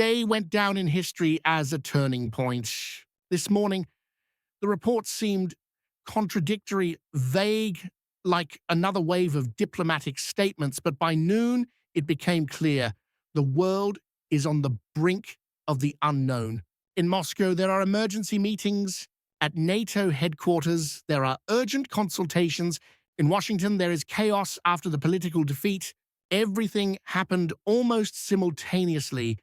Today went down in history as a turning point. This morning, the reports seemed contradictory, vague, like another wave of diplomatic statements, but by noon, it became clear the world is on the brink of the unknown. In Moscow, there are emergency meetings. At NATO headquarters, there are urgent consultations. In Washington, there is chaos after the political defeat. Everything happened almost simultaneously,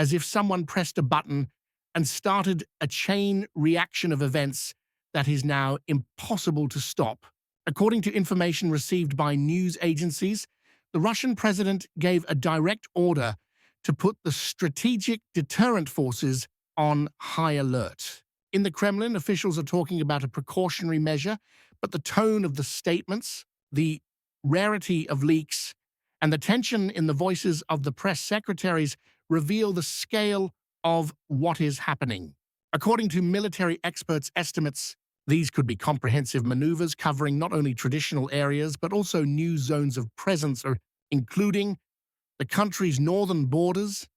as if someone pressed a button and started a chain reaction of events that is now impossible to stop. According to information received by news agencies, the Russian president gave a direct order to put the strategic deterrent forces on high alert. In the Kremlin, officials are talking about a precautionary measure, but the tone of the statements, the rarity of leaks, and the tension in the voices of the press secretaries reveal the scale of what is happening. According to military experts' estimates, these could be comprehensive maneuvers covering not only traditional areas but also new zones of presence, including the country's northern borders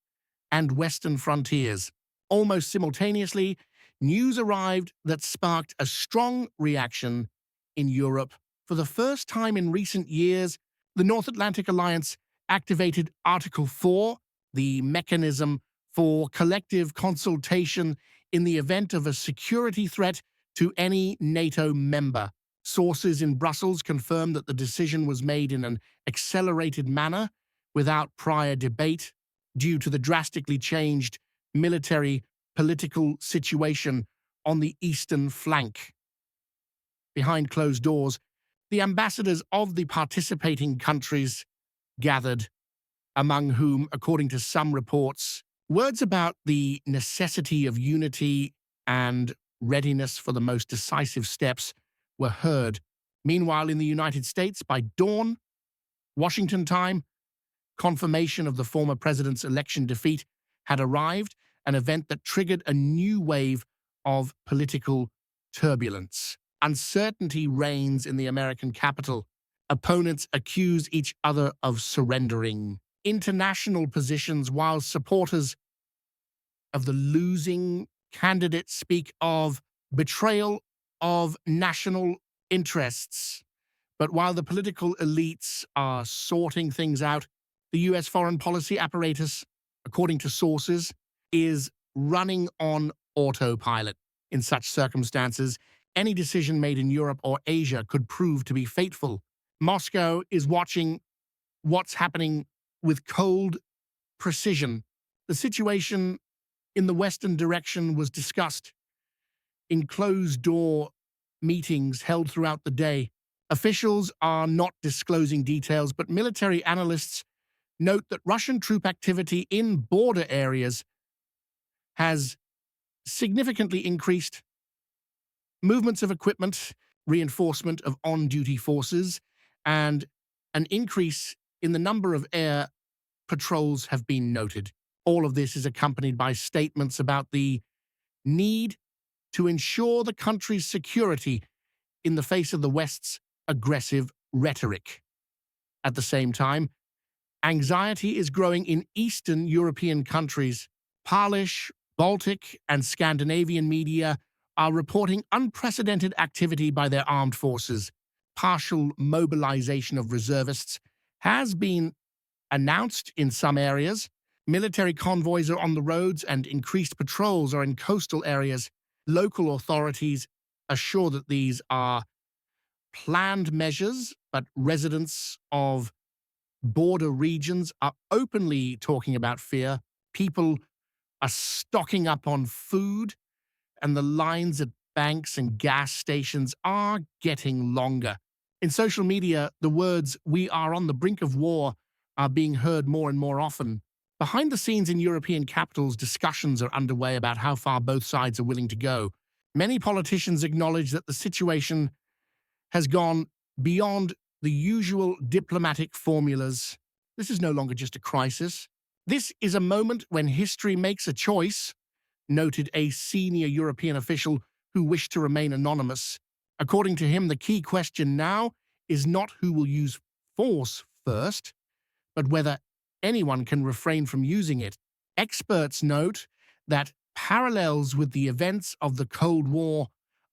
and western frontiers. Almost simultaneously, news arrived that sparked a strong reaction in Europe. For the first time in recent years, the North Atlantic Alliance activated Article 4, the mechanism for collective consultation in the event of a security threat to any NATO member. Sources in Brussels confirmed that the decision was made in an accelerated manner without prior debate due to the drastically changed military-political situation on the eastern flank. Behind closed doors, the ambassadors of the participating countries gathered, among whom, according to some reports, words about the necessity of unity and readiness for the most decisive steps were heard. Meanwhile, in the United States, by dawn, Washington time, confirmation of the former president's election defeat had arrived, an event that triggered a new wave of political turbulence. Uncertainty reigns in the American capital. Opponents accuse each other of surrendering international positions, while supporters of the losing candidate speak of betrayal of national interests. But while the political elites are sorting things out, the U.S. foreign policy apparatus, according to sources, is running on autopilot. In such circumstances, any decision made in Europe or Asia could prove to be fateful. Moscow is watching what's happening with cold precision. The situation in the western direction was discussed in closed-door meetings held throughout the day. Officials are not disclosing details, but military analysts note that Russian troop activity in border areas has significantly increased. Movements of equipment, reinforcement of on-duty forces, and an increase in the number of air patrols have been noted. All of this is accompanied by statements about the need to ensure the country's security in the face of the West's aggressive rhetoric. At the same time, anxiety is growing in Eastern European countries. Polish, Baltic, and Scandinavian media are reporting unprecedented activity by their armed forces. Partial mobilization of reservists has been announced in some areas. Military convoys are on the roads and increased patrols are in coastal areas. Local authorities assure that these are planned measures, but residents of border regions are openly talking about fear. People are stocking up on food, and the lines at banks and gas stations are getting longer. In social media, the words, "We are on the brink of war," are being heard more and more often. Behind the scenes in European capitals, discussions are underway about how far both sides are willing to go. Many politicians acknowledge that the situation has gone beyond the usual diplomatic formulas. This is no longer just a crisis. This is a moment when history makes a choice, noted a senior European official who wished to remain anonymous. According to him, the key question now is not who will use force first, but whether anyone can refrain from using it. Experts note that parallels with the events of the Cold War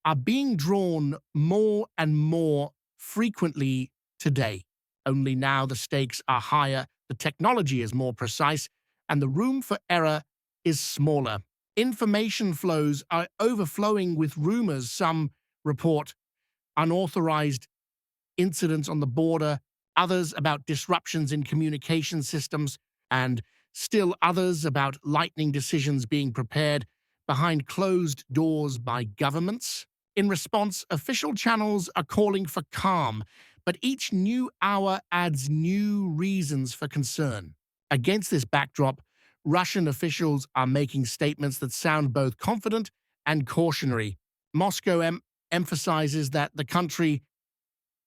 are being drawn more and more frequently today. Only now the stakes are higher, the technology is more precise, and the room for error is smaller. Information flows are overflowing with rumors. Some report unauthorized incidents on the border, others about disruptions in communication systems, and still others about lightning decisions being prepared behind closed doors by governments. In response, official channels are calling for calm, but each new hour adds new reasons for concern. Against this backdrop, Russian officials are making statements that sound both confident and cautionary. Moscow emphasizes that the country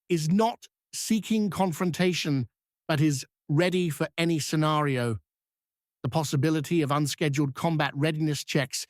is not seeking confrontation, but is ready for any scenario. The possibility of unscheduled combat readiness checks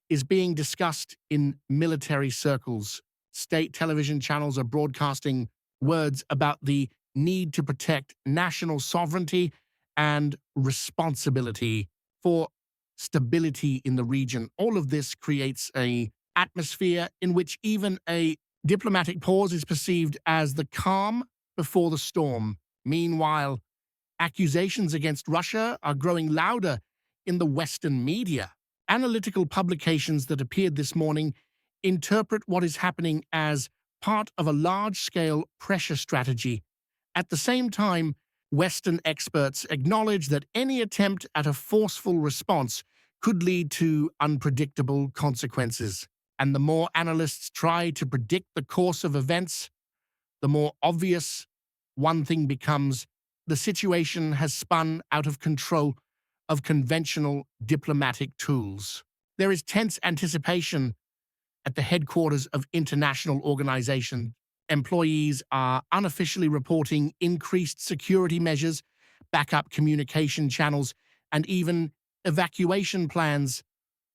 is being discussed in military circles. State television channels are broadcasting words about the need to protect national sovereignty and responsibility for stability in the region. All of this creates an atmosphere in which even a diplomatic pause is perceived as the calm before the storm. Meanwhile, accusations against Russia are growing louder in the Western media. Analytical publications that appeared this morning interpret what is happening as part of a large-scale pressure strategy. At the same time, Western experts acknowledge that any attempt at a forceful response could lead to unpredictable consequences. And the more analysts try to predict the course of events, the more obvious one thing becomes: the situation has spun out of control of conventional diplomatic tools. There is tense anticipation at the headquarters of international organizations. Employees are unofficially reporting increased security measures, backup communication channels, and even evacuation plans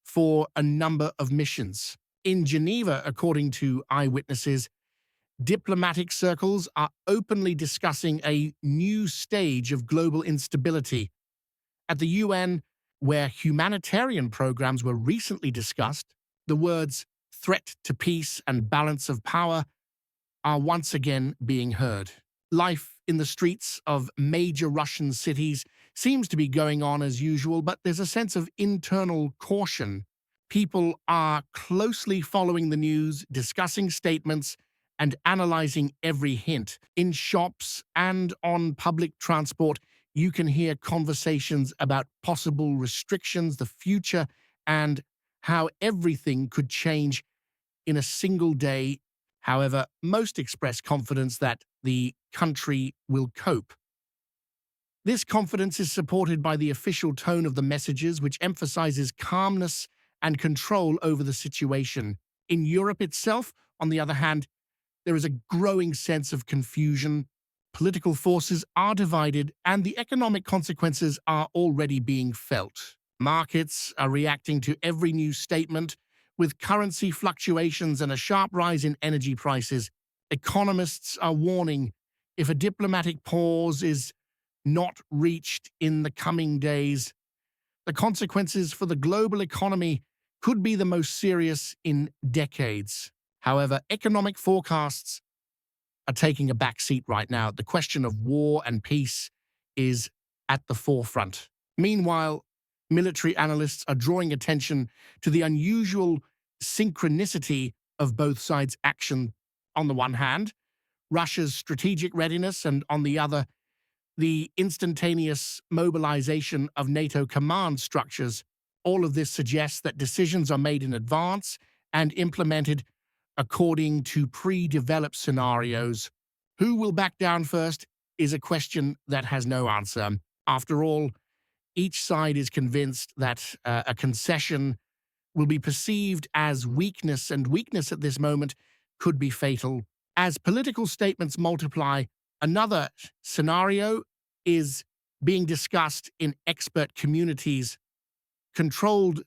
for a number of missions. In Geneva, according to eyewitnesses, diplomatic circles are openly discussing a new stage of global instability. At the UN, where humanitarian programs were recently discussed, the words threat to peace and balance of power are once again being heard. Life in the streets of major Russian cities seems to be going on as usual, but there's a sense of internal caution. People are closely following the news, discussing statements, and analyzing every hint. In shops and on public transport, you can hear conversations about possible restrictions, the future, and how everything could change in a single day. However, most express confidence that the country will cope. This confidence is supported by the official tone of the messages, which emphasizes calmness and control over the situation. In Europe itself, on the other hand, there is a growing sense of confusion. Political forces are divided, and the economic consequences are already being felt. Markets are reacting to every new statement, with currency fluctuations and a sharp rise in energy prices. Economists are warning if a diplomatic pause is not reached in the coming days, the consequences for the global economy could be the most serious in decades. However, economic forecasts are taking a back seat right now. The question of war and peace is at the forefront. Meanwhile, military analysts are drawing attention to the unusual synchronicity of both sides' action. On the one hand, Russia's strategic readiness, and on the other, the instantaneous mobilization of NATO command structures. All of this suggests that decisions are made in advance and implemented according to pre-developed scenarios. Who will back down first is a question that has no answer. After all, each side is convinced that a concession will be perceived as weakness, and weakness at this moment could be fatal. As political statements multiply, another scenario is being discussed in expert communities: controlled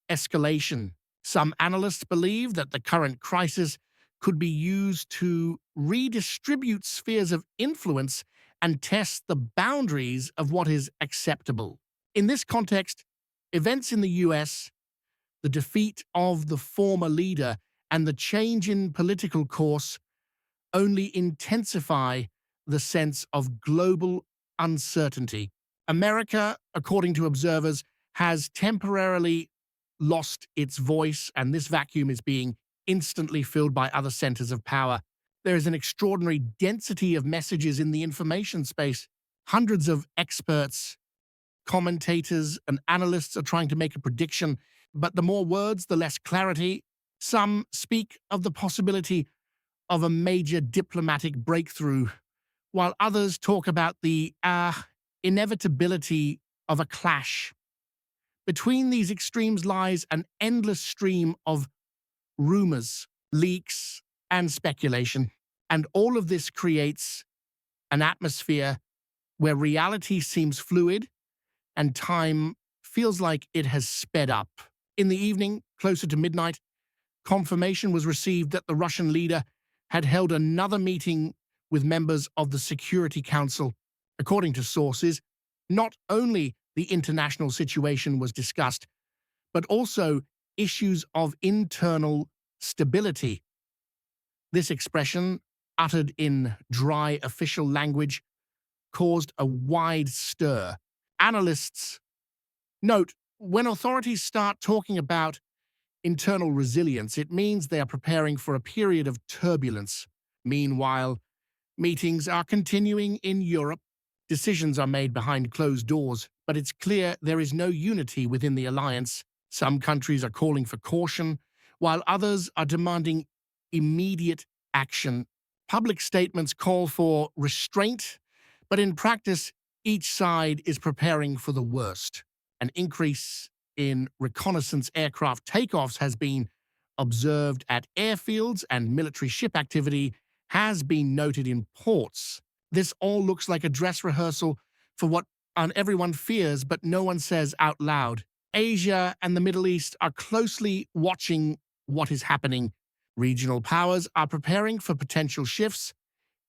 escalation. Some analysts believe that the current crisis could be used to redistribute spheres of influence and test the boundaries of what is acceptable. In this context, Events in the US, the defeat of the former leader, and the change in political course only intensify the sense of global uncertainty. America, according to observers, has temporarily lost its voice, and this vacuum is being instantly filled by other centers of power. There is an extraordinary density of messages in the information space. Hundreds of experts, commentators, and analysts are trying to make a prediction, but the more words, the less clarity. Some speak of the possibility of a major diplomatic breakthrough, while others talk about the inevitability of a clash. Between these extremes lies an endless stream of rumors, leaks, and speculation, and all of this creates an atmosphere where reality seems fluid and time feels like it has sped up. In the evening, closer to midnight, confirmation was received that the Russian leader had held another meeting with members of the Security Council. According to sources, not only the international situation was discussed, but also issues of internal stability. This expression, uttered in dry official language, caused a wide stir. Analysts note, when authorities start talking about internal resilience, it means they are preparing for a period of turbulence. Meanwhile, meetings are continuing in Europe. Decisions are made behind closed doors, but it's clear there is no unity within the alliance. Some countries are calling for caution, while others are demanding immediate action. Public statements call for restraint, but in practice, each side is preparing for the worst. An increase in reconnaissance aircraft takeoffs has been observed at airfields, and military ship activity has been noted in ports. This all looks like a dress rehearsal for what everyone fears, but no one says out loud. Asia and the Middle East are closely watching what is happening. Regional powers are preparing for potential shifts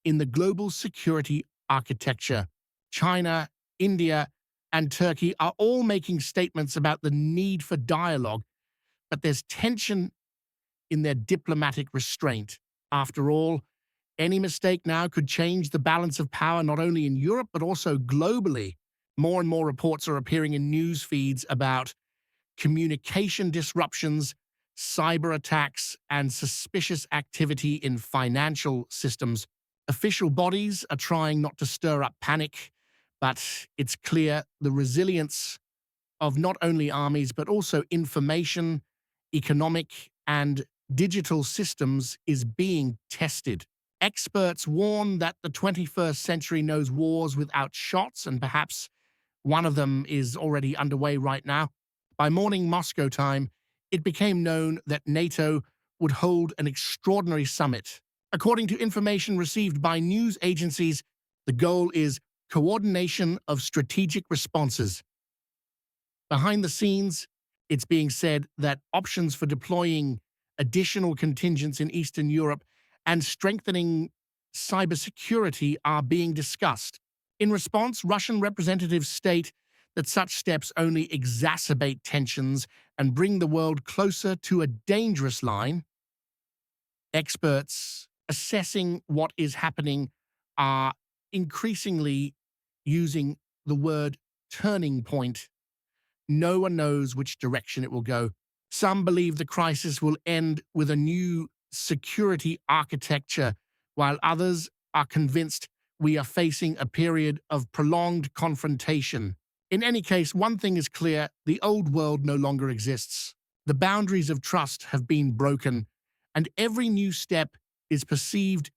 in the global security architecture. China, India, and Turkey are all making statements about the need for dialogue, but there's tension in their diplomatic restraint. After all, any mistake now could change the balance of power not only in Europe but also globally. More and more reports are appearing in news feeds about communication disruptions, cyber attacks, and suspicious activity in financial systems. Official bodies are trying not to stir up panic, but it's clear the resilience of not only armies but also information, economic, and digital systems is being tested. Experts warn that the 21st century knows wars without shots, and perhaps one of them is already underway right now. By morning Moscow time, it became known that NATO would hold an extraordinary summit. According to information received by news agencies, the goal is coordination of strategic responses. Behind the scenes, it's being said that options for deploying additional contingents in Eastern Europe and strengthening cybersecurity are being discussed. In response, Russian representatives state that such steps only exacerbate tensions and bring the world closer to a dangerous line. Experts assessing what is happening are increasingly using the word turning point. No one knows which direction it will go. Some believe the crisis will end with a new security architecture, while others are convinced we are facing a period of prolonged confrontation. In any case, one thing is clear: the old world no longer exists. The boundaries of trust have been broken, and every new step is perceived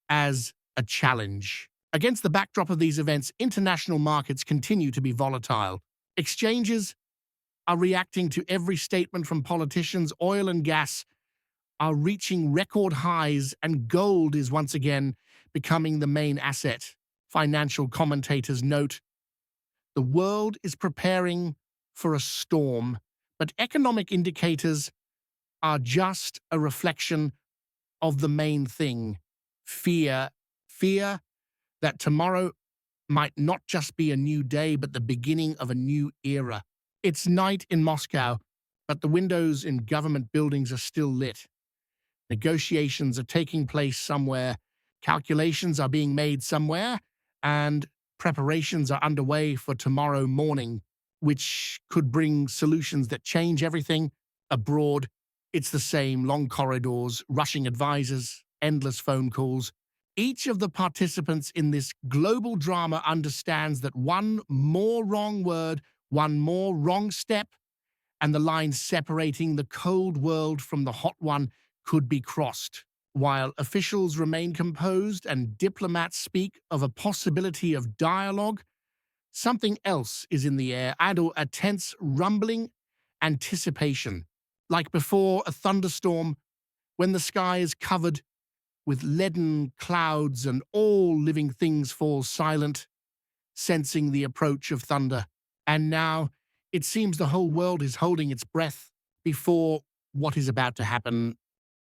as a challenge. Against the backdrop of these events, international markets continue to be volatile. Exchanges are reacting to every statement from politicians. Oil and gas are reaching record highs, and gold is once again becoming the main asset. Financial commentators note the world is preparing for a storm, but economic indicators are just a reflection of the main thing: fear. Fear that tomorrow might not just be a new day, but the beginning of a new era. It's night in Moscow, but the windows in government buildings are still lit. Negotiations are taking place somewhere, calculations are being made somewhere, and preparations are underway for tomorrow morning, which could bring solutions that change everything. Abroad, it's the same: long corridors, rushing advisors, endless phone calls. Each of the participants in this global drama understands that one more wrong word, one more wrong step, and the line separating the cold world from the hot one could be crossed. While officials remain composed and diplomats speak of a possibility of dialogue, something else is in the air, and a tense, rumbling anticipation. Like before a thunderstorm, when the sky is covered with leaden clouds and all living things fall silent, sensing the approach of thunder. And now it seems the whole world is holding its breath before what is about to happen